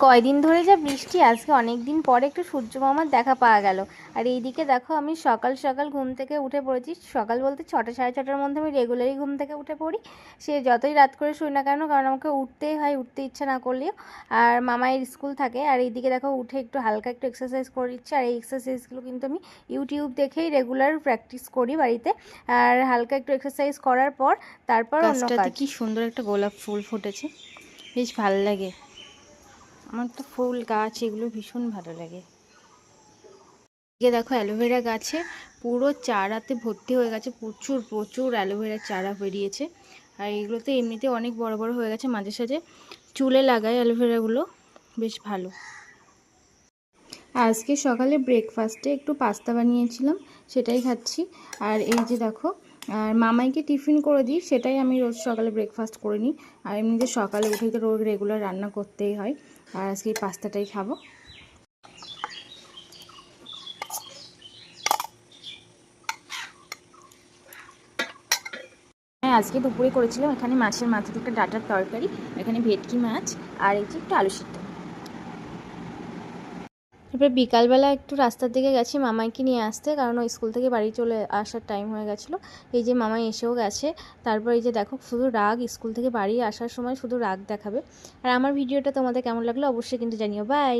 কয়দিন ধরে যা বৃষ্টি, আজকে অনেক দিন পরে একটু সূর্য মামার দেখা পাওয়া গেল। আর এইদিকে দেখো আমি সকাল সকাল ঘুম থেকে উঠে পড়েছি। সকাল বলতে 6টা সাড়ে 6টার মধ্যে আমি রেগুলারই ঘুম থেকে উঠে পড়ি, সে যতই রাত করে শুই না কেন, কারণ আমাকে উঠতেই হয়, উঠতে ইচ্ছা না করলেও। আর মামায়ের স্কুল থাকে। আর এইদিকে দেখো উঠে একটু হালকা একটু এক্সারসাইজ করে দিচ্ছি। আর এই এক্সারসাইজগুলো কিন্তু আমি ইউটিউব দেখেই রেগুলার প্র্যাকটিস করি বাড়িতে। আর হালকা একটু এক্সারসাইজ করার পর তারপর অন্য গাছটাতে কাজ। কি সুন্দর একটা গোলাপ ফুল ফুটেছে, বেশ ভালো লাগে। আমার তো ফুল গাছ এগুলো ভীষণ ভালো লাগে। এদিকে দেখো অ্যালোভেরা গাছে পুরো চারাতে ভর্তি হয়ে গেছে, প্রচুর প্রচুর অ্যালোভেরা চারা বেরিয়েছে। আর এগুলো তো এমনিতে অনেক বড় বড় হয়ে গেছে, মাঝে সাঝে চুলে লাগায় অ্যালোভেরাগুলো, বেশ ভালো। আজকে সকালে ব্রেকফাস্টে একটু পাস্তা বানিয়েছিলাম, সেটাই খাচ্ছি। আর এই যে দেখো, আর মামাইকে টিফিন করে দিই, সেটাই আমি রোজ সকালে ব্রেকফাস্ট করে নিই। আর এমনিতে সকালে উঠেই তো রোজ রেগুলার রান্না করতেই হয়। আর আজকে এই পাস্তাটাই খাবো। হ্যাঁ, আজকে দুপুরে করেছিলাম এখানে মাছের মাথা থেকে ডাঁটার তরকারি, এখানে ভেটকি মাছ, আর এই যে একটু আলু সিদ্ধ। এরপর বিকালবেলা একটু রাস্তার দিকে গেছি মামাইকে নিয়ে আসতে, কারণ ওই স্কুল থেকে বাড়ি চলে আসার টাইম হয়ে গেছিলো। এই যে মামাই এসেও গেছে। তারপর এই যে দেখো শুধু রাগ, স্কুল থেকে বাড়ি আসার সময় শুধু রাগ দেখাবে। আর আমার ভিডিওটা তোমাদের কেমন লাগলো অবশ্যই কিন্তু জানিও। বাই।